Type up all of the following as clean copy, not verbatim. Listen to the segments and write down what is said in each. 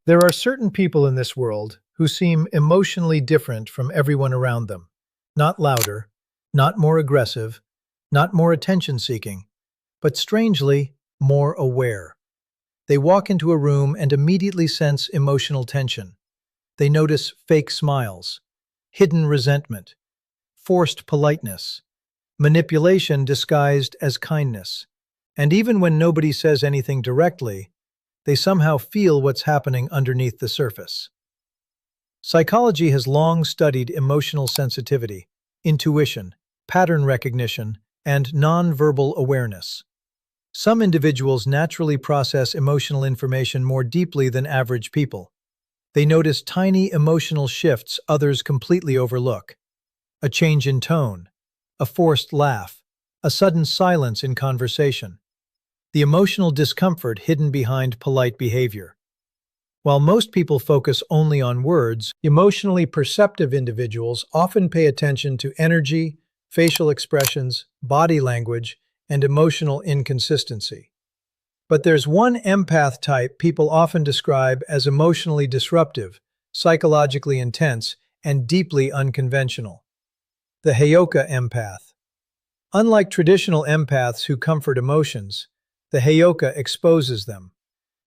There are certain people in this world who seem emotionally different from everyone around them. Not louder, not more aggressive, not more attention-seeking, but strangely, more aware. They walk into a room and immediately sense emotional tension. They notice fake smiles, hidden resentment, forced politeness, manipulation disguised as kindness. And even when nobody says anything directly, they somehow feel what's happening underneath the surface. Psychology has long studied emotional sensitivity, intuition, pattern recognition, and nonverbal awareness. Some individuals naturally process emotional information more deeply than average people. They notice tiny emotional shifts others completely overlook. A change in tone, a forced laugh, a sudden silence in conversation. The emotional discomfort hidden behind polite behavior. While most people focus only on words, emotionally perceptive individuals often pay attention to energy, facial expressions, body language, and emotional inconsistency. But there's one empath type people often describe as emotionally disruptive, psychologically intense, and deeply unconventional. The Heyoka empath. Unlike traditional empaths who comfort emotions, the Heyoka exposes them.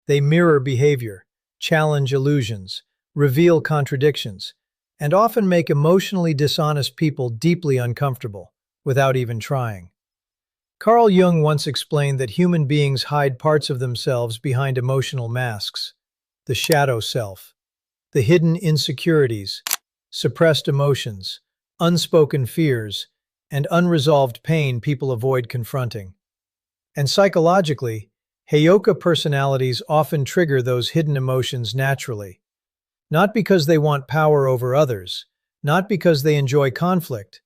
They mirror behavior, challenge illusions, reveal contradictions, and often make emotionally dishonest people deeply uncomfortable, without even trying. Carl Jung once explained that human beings hide parts of themselves behind emotional masks: the shadow self, the hidden insecurities, suppressed emotions, unspoken fears, and unresolved pain people avoid confronting. And psychologically, Heyoka personalities often trigger those hidden emotions naturally. Not because they want power over others, not because they enjoy conflict,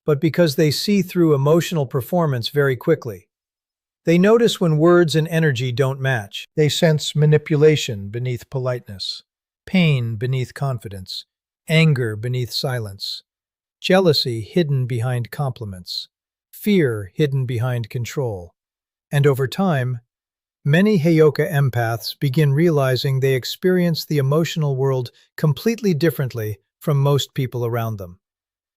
but because they see through emotional performance very quickly. They notice when words and energy don't match. They sense manipulation beneath politeness, pain beneath confidence, anger beneath silence, jealousy hidden behind compliments, fear hidden behind control. And over time, many Heyoka empaths begin realizing they experience the emotional world completely differently from most people around them.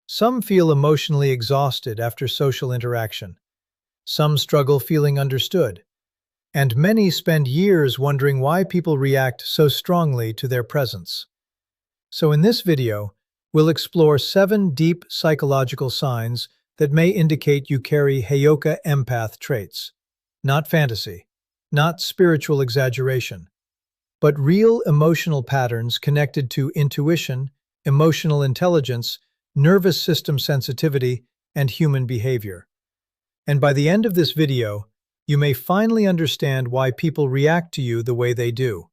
Some feel emotionally exhausted after social interaction. Some struggle feeling understood. And many spend years wondering why people react so strongly to their presence. So in this video, we'll explore 7 deep psychological signs that may indicate you carry Heyoka empath traits. Not fantasy, not spiritual exaggeration, but real emotional patterns connected to intuition, emotional intelligence, nervous system sensitivity, and human behavior. And by the end of this video, you may finally understand why people react to you the way they do.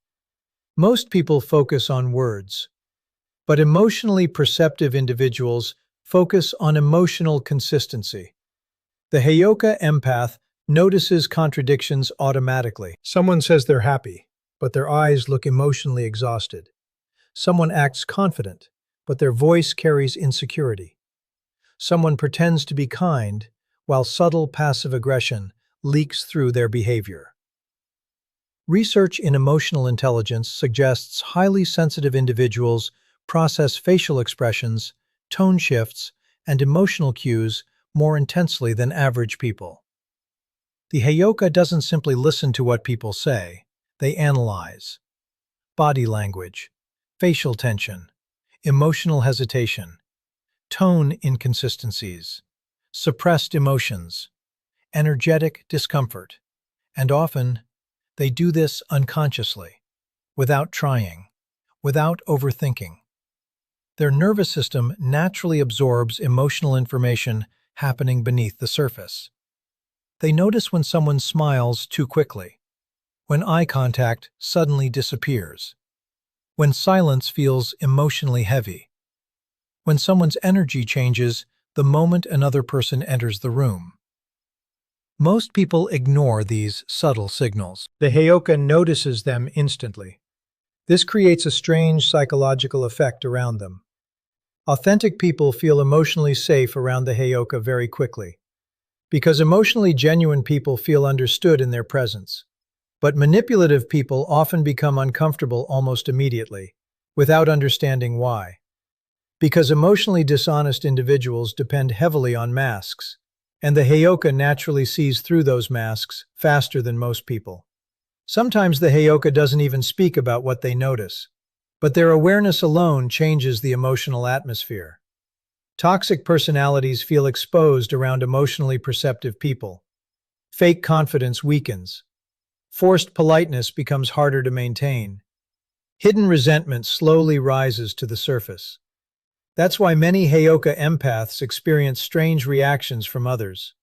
Most people focus on words, but emotionally perceptive individuals focus on emotional consistency. The Heyoka empath notices contradictions automatically. Someone says they're happy, but their eyes look emotionally exhausted. Someone acts confident, but their voice carries insecurity. Someone pretends to be kind, while subtle passive aggression leaks through their behavior. Research in emotional intelligence suggests highly sensitive individuals process facial expressions, tone shifts, and emotional cues more intensely than average people. The Heyoka doesn't simply listen to what people say, they analyze. Body language, facial tension, emotional hesitation, tone inconsistencies, suppressed emotions, energetic discomfort, and often they do this unconsciously, without trying, without overthinking. Their nervous system naturally absorbs emotional information happening beneath the surface. They notice when someone smiles too quickly, when eye contact suddenly disappears, when silence feels emotionally heavy, when someone's energy changes the moment another person enters the room. Most people ignore these subtle signals. The Heyoka notices them instantly. This creates a strange psychological effect around them. Authentic people feel emotionally safe around the Heyoka very quickly, because emotionally genuine people feel understood in their presence. But manipulative people often become uncomfortable almost immediately, without understanding why. Because emotionally dishonest individuals depend heavily on masks, and the Heyoka naturally sees through those masks faster than most people. Sometimes the Heyoka doesn't even speak about what they notice, but their awareness alone changes the emotional atmosphere. Toxic personalities feel exposed around emotionally perceptive people. Fake confidence weakens. Forced politeness becomes harder to maintain. Hidden resentment slowly rises to the surface. That's why many Heyoka empaths experience strange reactions from others.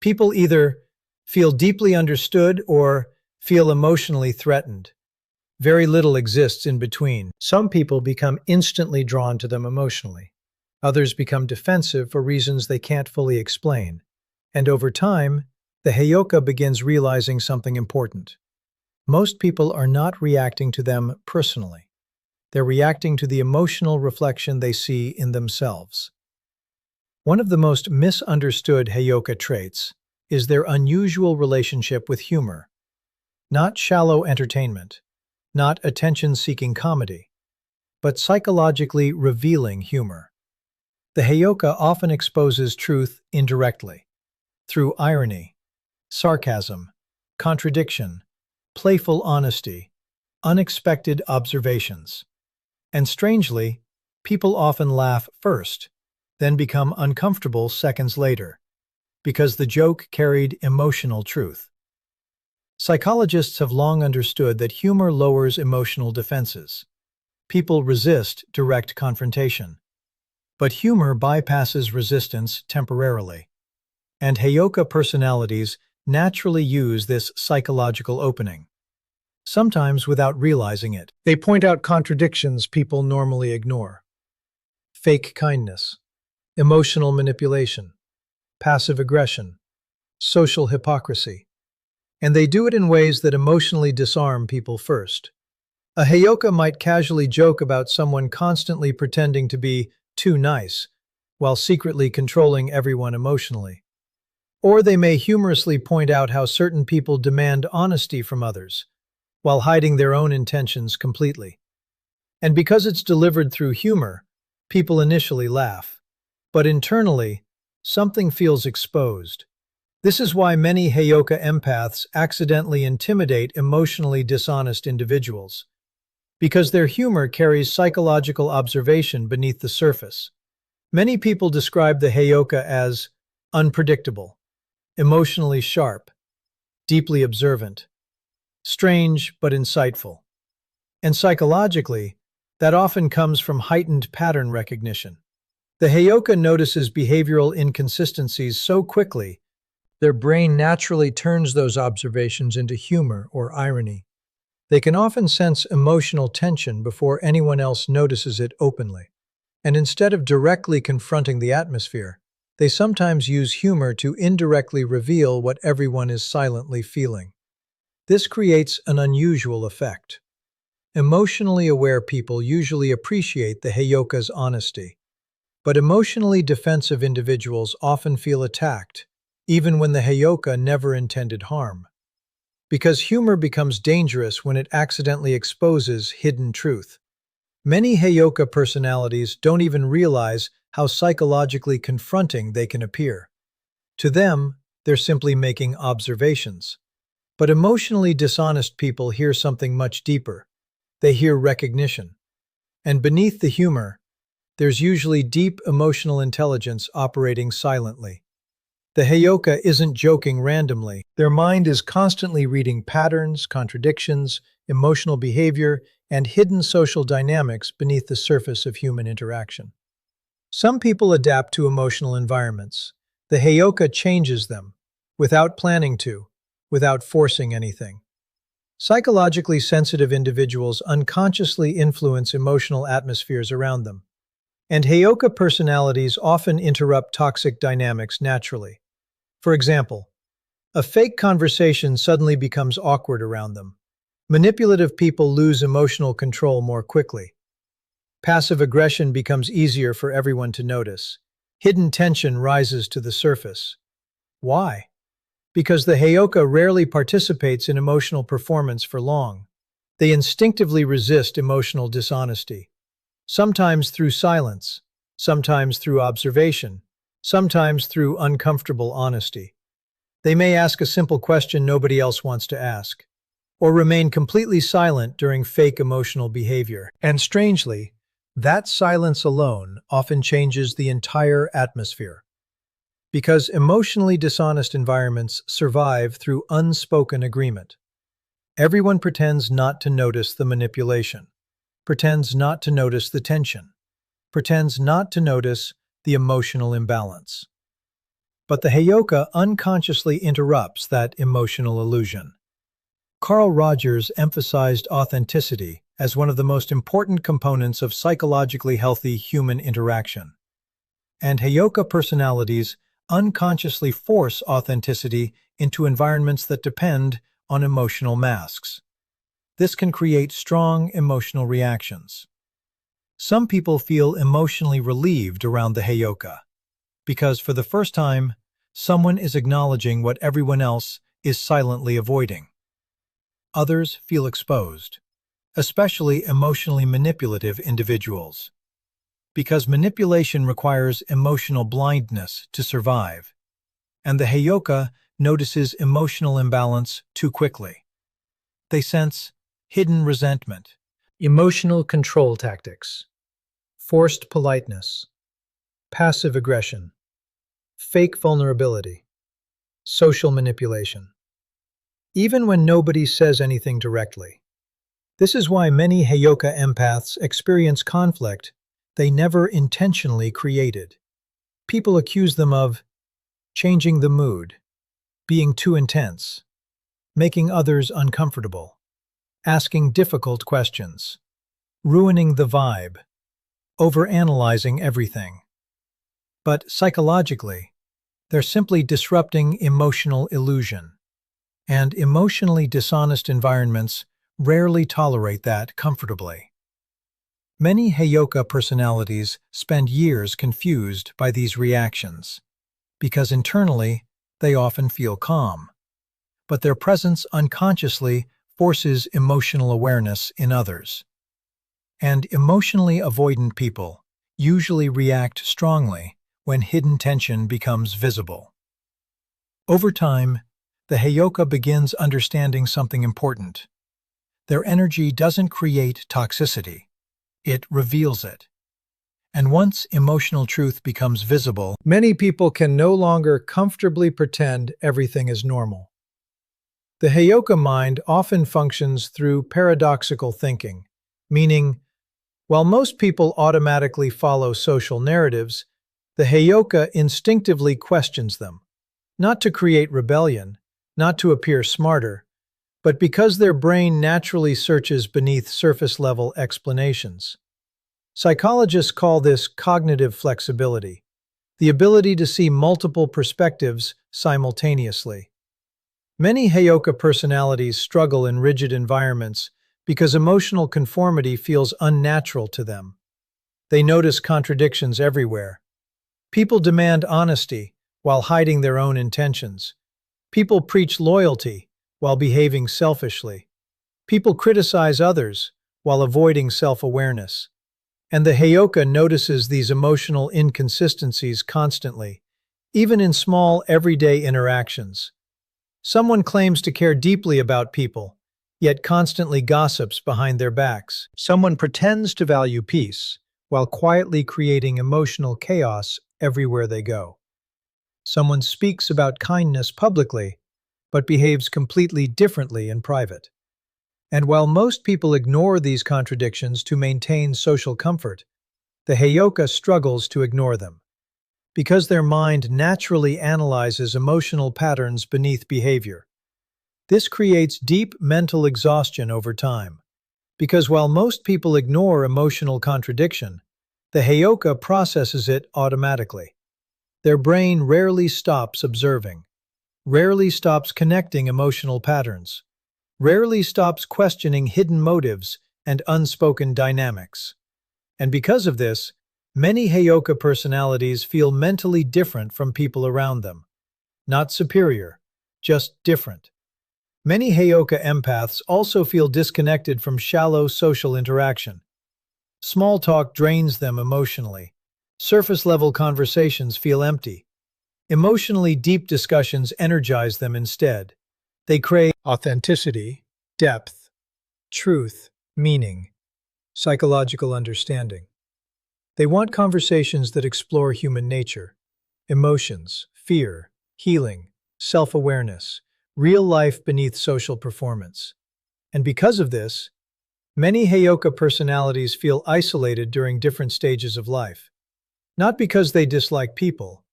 People either feel deeply understood or feel emotionally threatened. Very little exists in between. Some people become instantly drawn to them emotionally. Others become defensive for reasons they can't fully explain. And over time, the Heyoka begins realizing something important. Most people are not reacting to them personally. They're reacting to the emotional reflection they see in themselves. One of the most misunderstood Heyoka traits is their unusual relationship with humor. Not shallow entertainment, not attention-seeking comedy, but psychologically revealing humor. The Heyoka often exposes truth indirectly, through irony, sarcasm, contradiction, playful honesty, unexpected observations. And strangely, people often laugh first, then become uncomfortable seconds later, because the joke carried emotional truth. Psychologists have long understood that humor lowers emotional defenses. People resist direct confrontation. But humor bypasses resistance temporarily. And Heyoka personalities naturally use this psychological opening, sometimes without realizing it. They point out contradictions people normally ignore. Fake kindness, emotional manipulation, passive aggression, social hypocrisy. And they do it in ways that emotionally disarm people first. A Heyoka might casually joke about someone constantly pretending to be too nice, while secretly controlling everyone emotionally. Or they may humorously point out how certain people demand honesty from others, while hiding their own intentions completely. And because it's delivered through humor, people initially laugh. But internally, something feels exposed. This is why many Heyoka empaths accidentally intimidate emotionally dishonest individuals, because their humor carries psychological observation beneath the surface. Many people describe the Heyoka as unpredictable, emotionally sharp, deeply observant, strange but insightful. And psychologically, that often comes from heightened pattern recognition. The Heyoka notices behavioral inconsistencies so quickly, their brain naturally turns those observations into humor or irony. They can often sense emotional tension before anyone else notices it openly. And instead of directly confronting the atmosphere, they sometimes use humor to indirectly reveal what everyone is silently feeling. This creates an unusual effect. Emotionally aware people usually appreciate the Heyoka's honesty, but emotionally defensive individuals often feel attacked, even when the Heyoka never intended harm. Because humor becomes dangerous when it accidentally exposes hidden truth. Many Heyoka personalities don't even realize how psychologically confronting they can appear. To them, they're simply making observations. But emotionally dishonest people hear something much deeper. They hear recognition. And beneath the humor, there's usually deep emotional intelligence operating silently. The Heyoka isn't joking randomly. Their mind is constantly reading patterns, contradictions, emotional behavior, and hidden social dynamics beneath the surface of human interaction. Some people adapt to emotional environments. The Heyoka changes them, without planning to, without forcing anything. Psychologically sensitive individuals unconsciously influence emotional atmospheres around them. And Heyoka personalities often interrupt toxic dynamics naturally. For example, a fake conversation suddenly becomes awkward around them. Manipulative people lose emotional control more quickly. Passive aggression becomes easier for everyone to notice. Hidden tension rises to the surface. Why? Because the Heyoka rarely participates in emotional performance for long. They instinctively resist emotional dishonesty, sometimes through silence, sometimes through observation, sometimes through uncomfortable honesty. They may ask a simple question nobody else wants to ask, or remain completely silent during fake emotional behavior. And strangely, that silence alone often changes the entire atmosphere. Because emotionally dishonest environments survive through unspoken agreement. Everyone pretends not to notice the manipulation, pretends not to notice the tension, pretends not to notice the emotional imbalance. But the Heyoka unconsciously interrupts that emotional illusion. Carl Rogers emphasized authenticity as one of the most important components of psychologically healthy human interaction. And Heyoka personalities unconsciously force authenticity into environments that depend on emotional masks. This can create strong emotional reactions. Some people feel emotionally relieved around the Heyoka because for the first time, someone is acknowledging what everyone else is silently avoiding. Others feel exposed, especially emotionally manipulative individuals, because manipulation requires emotional blindness to survive, and the Heyoka notices emotional imbalance too quickly. They sense hidden resentment, emotional control tactics, forced politeness, passive aggression, fake vulnerability, social manipulation, even when nobody says anything directly. This is why many Heyoka empaths experience conflict they never intentionally created. People accuse them of changing the mood, being too intense, making others uncomfortable, asking difficult questions, ruining the vibe, overanalyzing everything. But psychologically, they're simply disrupting emotional illusion. And emotionally dishonest environments rarely tolerate that comfortably. Many Heyoka personalities spend years confused by these reactions, because internally they often feel calm, but their presence unconsciously forces emotional awareness in others. And emotionally avoidant people usually react strongly when hidden tension becomes visible. Over time, the Heyoka begins understanding something important. Their energy doesn't create toxicity, it reveals it. And once emotional truth becomes visible, many people can no longer comfortably pretend everything is normal. The Heyoka mind often functions through paradoxical thinking, meaning, while most people automatically follow social narratives, the Heyoka instinctively questions them, not to create rebellion, not to appear smarter, but because their brain naturally searches beneath surface-level explanations. Psychologists call this cognitive flexibility, the ability to see multiple perspectives simultaneously. Many Heyoka personalities struggle in rigid environments because emotional conformity feels unnatural to them. They notice contradictions everywhere. People demand honesty while hiding their own intentions. People preach loyalty while behaving selfishly. People criticize others while avoiding self-awareness. And the Heyoka notices these emotional inconsistencies constantly, even in small, everyday interactions. Someone claims to care deeply about people, yet constantly gossips behind their backs. Someone pretends to value peace, while quietly creating emotional chaos everywhere they go. Someone speaks about kindness publicly, but behaves completely differently in private. And while most people ignore these contradictions to maintain social comfort, the Heyoka struggles to ignore them, because their mind naturally analyzes emotional patterns beneath behavior. This creates deep mental exhaustion over time, because while most people ignore emotional contradiction, the Heyoka processes it automatically. Their brain rarely stops observing, rarely stops connecting emotional patterns, rarely stops questioning hidden motives and unspoken dynamics. And because of this, many Heyoka personalities feel mentally different from people around them. Not superior, just different. Many Heyoka empaths also feel disconnected from shallow social interaction. Small talk drains them emotionally. Surface-level conversations feel empty. Emotionally deep discussions energize them instead. They crave authenticity, depth, truth, meaning, psychological understanding. They want conversations that explore human nature, emotions, fear, healing, self-awareness, real life beneath social performance. And because of this, many Heyoka personalities feel isolated during different stages of life. Not because they dislike people,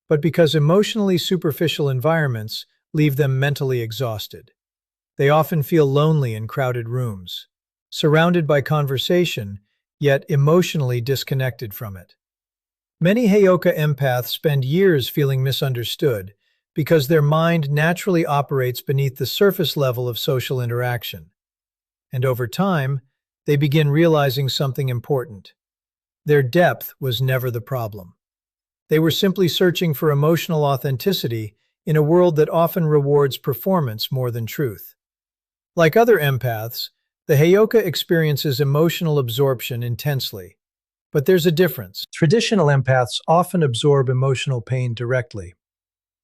but because emotionally superficial environments leave them mentally exhausted. They often feel lonely in crowded rooms, surrounded by conversation, yet emotionally disconnected from it. Many Heyoka empaths spend years feeling misunderstood because their mind naturally operates beneath the surface level of social interaction. And over time, they begin realizing something important. Their depth was never the problem. They were simply searching for emotional authenticity in a world that often rewards performance more than truth. Like other empaths, the Heyoka experiences emotional absorption intensely. But there's a difference. Traditional empaths often absorb emotional pain directly.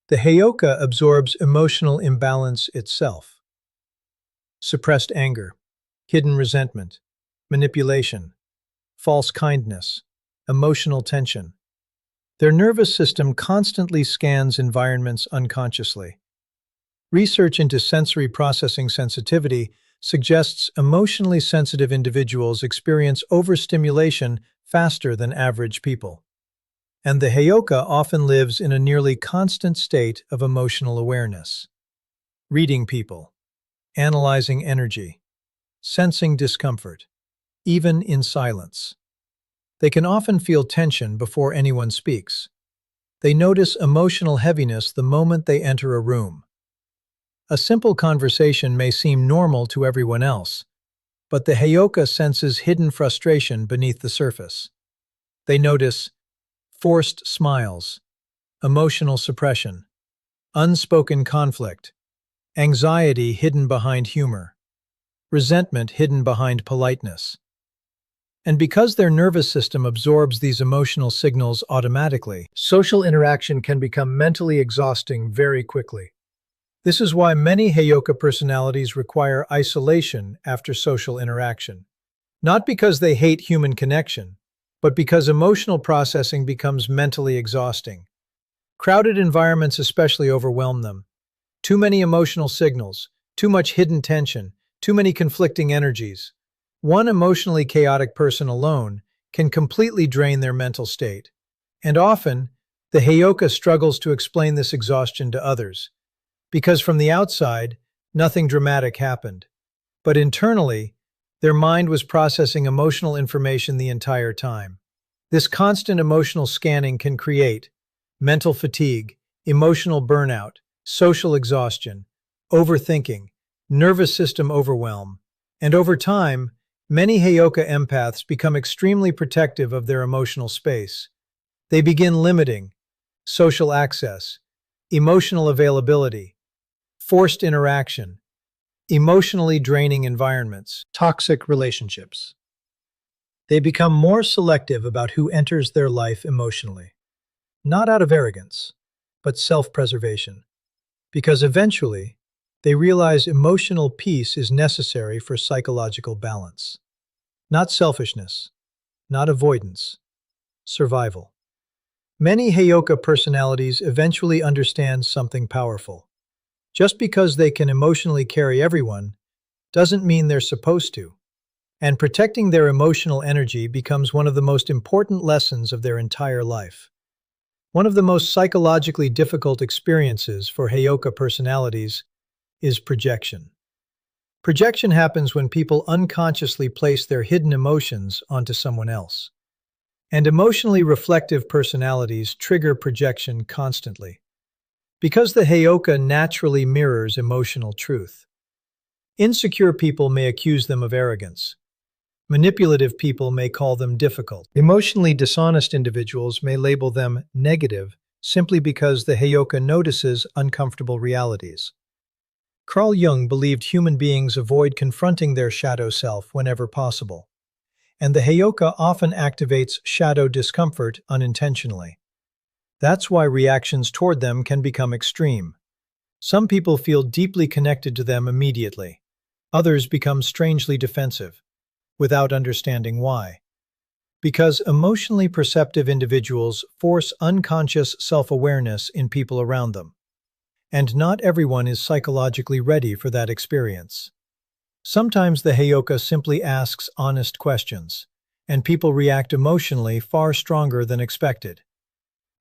The Heyoka absorbs emotional imbalance itself. Suppressed anger, hidden resentment, manipulation, false kindness, emotional tension. Their nervous system constantly scans environments unconsciously. Research into sensory processing sensitivity suggests emotionally sensitive individuals experience overstimulation faster than average people. And the Heyoka often lives in a nearly constant state of emotional awareness. Reading people, analyzing energy, sensing discomfort, even in silence. They can often feel tension before anyone speaks. They notice emotional heaviness the moment they enter a room. A simple conversation may seem normal to everyone else, but the Heyoka senses hidden frustration beneath the surface. They notice forced smiles, emotional suppression, unspoken conflict, anxiety hidden behind humor, resentment hidden behind politeness. And because their nervous system absorbs these emotional signals automatically, social interaction can become mentally exhausting very quickly. This is why many Heyoka personalities require isolation after social interaction. Not because they hate human connection, but because emotional processing becomes mentally exhausting. Crowded environments especially overwhelm them. Too many emotional signals, too much hidden tension, too many conflicting energies. One emotionally chaotic person alone can completely drain their mental state. And often, the Heyoka struggles to explain this exhaustion to others. Because from the outside, nothing dramatic happened. But internally, their mind was processing emotional information the entire time. This constant emotional scanning can create mental fatigue, emotional burnout, social exhaustion, overthinking, nervous system overwhelm. And over time, many Heyoka empaths become extremely protective of their emotional space. They begin limiting social access, emotional availability, forced interaction, emotionally draining environments, toxic relationships. They become more selective about who enters their life emotionally, not out of arrogance, but self-preservation. Because eventually, they realize emotional peace is necessary for psychological balance. Not selfishness, not avoidance, survival. Many Heyoka personalities eventually understand something powerful. Just because they can emotionally carry everyone doesn't mean they're supposed to. And protecting their emotional energy becomes one of the most important lessons of their entire life. One of the most psychologically difficult experiences for Heyoka personalities is projection. Projection happens when people unconsciously place their hidden emotions onto someone else. And emotionally reflective personalities trigger projection constantly. Because the Heyoka naturally mirrors emotional truth. Insecure people may accuse them of arrogance. Manipulative people may call them difficult. Emotionally dishonest individuals may label them negative simply because the Heyoka notices uncomfortable realities. Carl Jung believed human beings avoid confronting their shadow self whenever possible, and the Heyoka often activates shadow discomfort unintentionally. That's why reactions toward them can become extreme. Some people feel deeply connected to them immediately. Others become strangely defensive, without understanding why. Because emotionally perceptive individuals force unconscious self-awareness in people around them. And not everyone is psychologically ready for that experience. Sometimes the Heyoka simply asks honest questions, and people react emotionally far stronger than expected.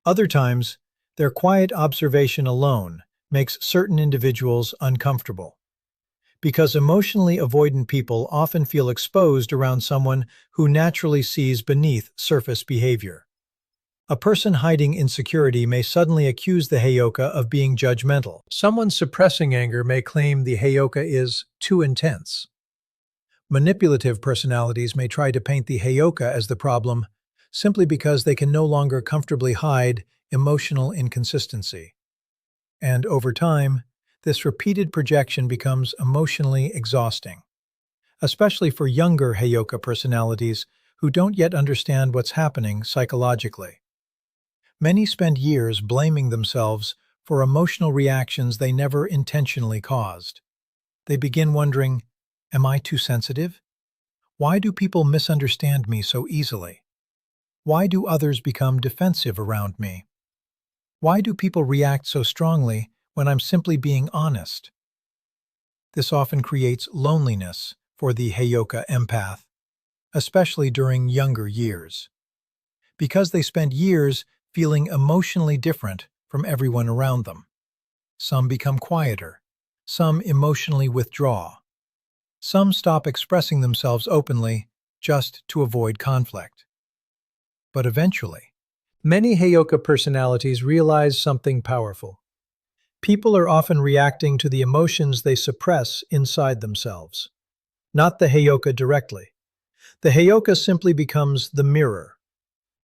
Other times, their quiet observation alone makes certain individuals uncomfortable. Because emotionally avoidant people often feel exposed around someone who naturally sees beneath surface behavior. A person hiding insecurity may suddenly accuse the Heyoka of being judgmental. Someone suppressing anger may claim the Heyoka is too intense. Manipulative personalities may try to paint the Heyoka as the problem simply because they can no longer comfortably hide emotional inconsistency. And over time, this repeated projection becomes emotionally exhausting, especially for younger Heyoka personalities who don't yet understand what's happening psychologically. Many spend years blaming themselves for emotional reactions they never intentionally caused. They begin wondering, am I too sensitive? Why do people misunderstand me so easily? Why do others become defensive around me? Why do people react so strongly when I'm simply being honest? This often creates loneliness for the Heyoka empath, especially during younger years, because they spend years feeling emotionally different from everyone around them. Some become quieter, some emotionally withdraw, some stop expressing themselves openly just to avoid conflict. But eventually, many Heyoka personalities realize something powerful. People are often reacting to the emotions they suppress inside themselves, not the Heyoka directly. The Heyoka simply becomes the mirror,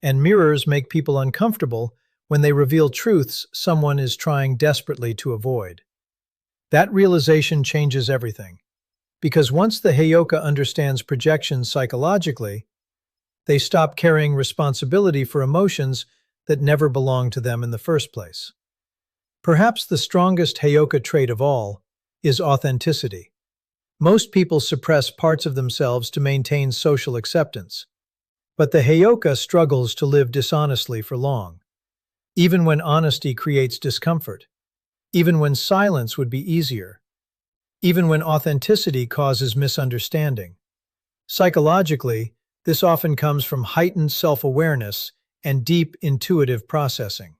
and mirrors make people uncomfortable when they reveal truths someone is trying desperately to avoid. That realization changes everything, because once the Heyoka understands projections psychologically, they stop carrying responsibility for emotions that never belonged to them in the first place. Perhaps the strongest Heyoka trait of all is authenticity. Most people suppress parts of themselves to maintain social acceptance, but the Heyoka struggles to live dishonestly for long, even when honesty creates discomfort, even when silence would be easier, even when authenticity causes misunderstanding. Psychologically, this often comes from heightened self-awareness and deep intuitive processing.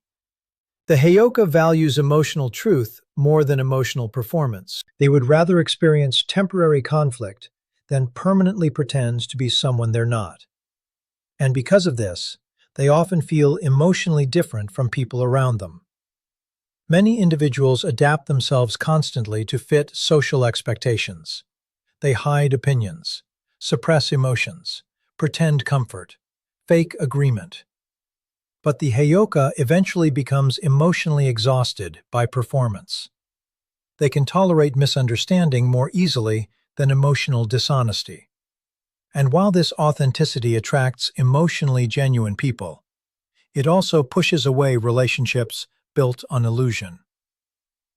The Heyoka values emotional truth more than emotional performance. They would rather experience temporary conflict than permanently pretend to be someone they're not. And because of this, they often feel emotionally different from people around them. Many individuals adapt themselves constantly to fit social expectations. They hide opinions, suppress emotions, pretend comfort, fake agreement. But the Heyoka eventually becomes emotionally exhausted by performance. They can tolerate misunderstanding more easily than emotional dishonesty. And while this authenticity attracts emotionally genuine people, it also pushes away relationships built on illusion.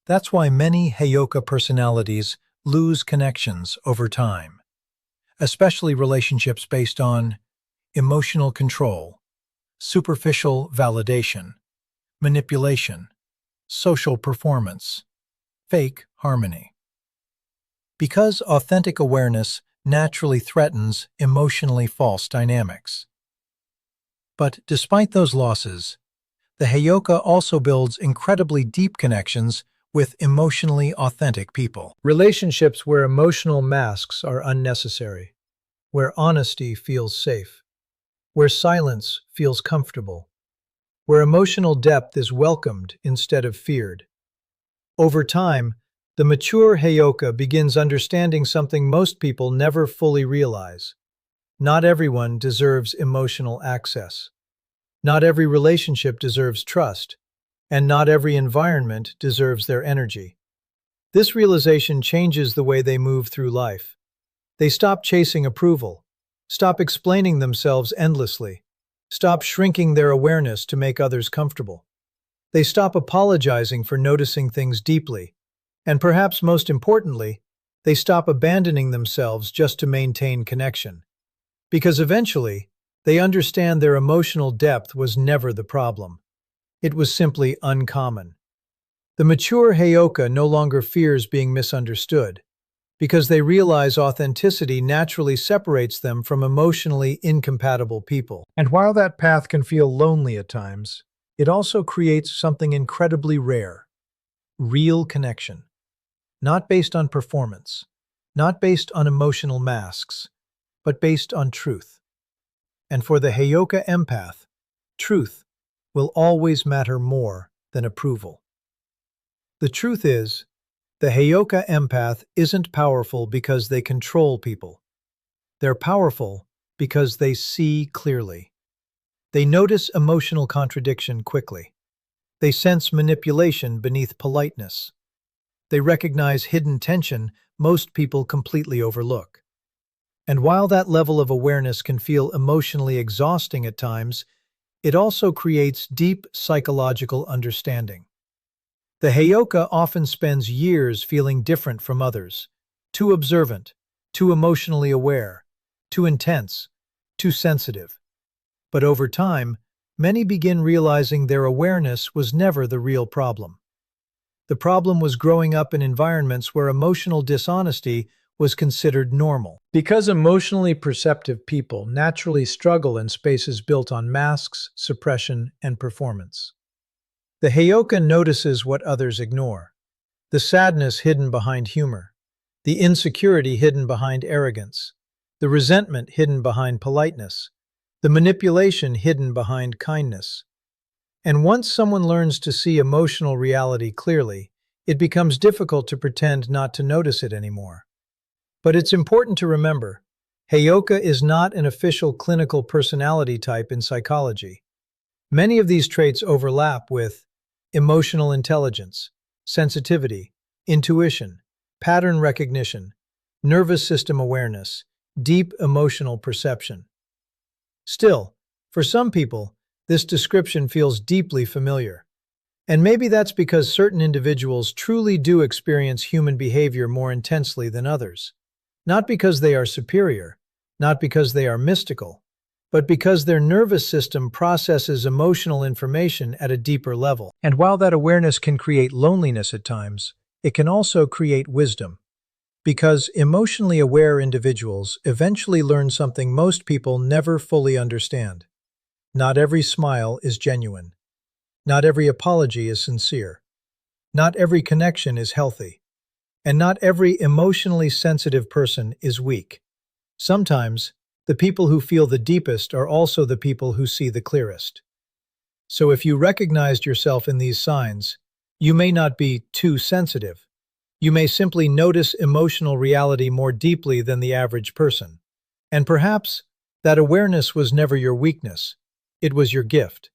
That's why many Heyoka personalities lose connections over time, especially relationships based on emotional control, superficial validation, manipulation, social performance, fake harmony. Because authentic awareness naturally threatens emotionally false dynamics. But despite those losses, the Heyoka also builds incredibly deep connections with emotionally authentic people. Relationships where emotional masks are unnecessary, where honesty feels safe, where silence feels comfortable, where emotional depth is welcomed instead of feared. Over time, the mature Heyoka begins understanding something most people never fully realize. Not everyone deserves emotional access. Not every relationship deserves trust, and not every environment deserves their energy. This realization changes the way they move through life. They stop chasing approval, stop explaining themselves endlessly, stop shrinking their awareness to make others comfortable. They stop apologizing for noticing things deeply, and perhaps most importantly, they stop abandoning themselves just to maintain connection. Because eventually, they understand their emotional depth was never the problem. It was simply uncommon. The mature Heyoka no longer fears being misunderstood, because they realize authenticity naturally separates them from emotionally incompatible people. And while that path can feel lonely at times, it also creates something incredibly rare: real connection. Not based on performance, not based on emotional masks, but based on truth. And for the Heyoka empath, truth will always matter more than approval. The truth is, the Heyoka empath isn't powerful because they control people. They're powerful because they see clearly. They notice emotional contradiction quickly. They sense manipulation beneath politeness. They recognize hidden tension most people completely overlook. And while that level of awareness can feel emotionally exhausting at times, it also creates deep psychological understanding. The Heyoka often spends years feeling different from others, too observant, too emotionally aware, too intense, too sensitive. But over time, many begin realizing their awareness was never the real problem. The problem was growing up in environments where emotional dishonesty was considered normal. Because emotionally perceptive people naturally struggle in spaces built on masks, suppression, and performance. The Heyoka notices what others ignore: the sadness hidden behind humor, the insecurity hidden behind arrogance, the resentment hidden behind politeness, the manipulation hidden behind kindness. And once someone learns to see emotional reality clearly, it becomes difficult to pretend not to notice it anymore. But it's important to remember, Heyoka is not an official clinical personality type in psychology. Many of these traits overlap with emotional intelligence, sensitivity, intuition, pattern recognition, nervous system awareness, deep emotional perception. Still, for some people, this description feels deeply familiar. And maybe that's because certain individuals truly do experience human behavior more intensely than others. Not because they are superior, not because they are mystical, but because their nervous system processes emotional information at a deeper level. And while that awareness can create loneliness at times, it can also create wisdom. Because emotionally aware individuals eventually learn something most people never fully understand. Not every smile is genuine. Not every apology is sincere. Not every connection is healthy. And not every emotionally sensitive person is weak. Sometimes, the people who feel the deepest are also the people who see the clearest. So if you recognized yourself in these signs, you may not be too sensitive. You may simply notice emotional reality more deeply than the average person. And perhaps that awareness was never your weakness. It was your gift.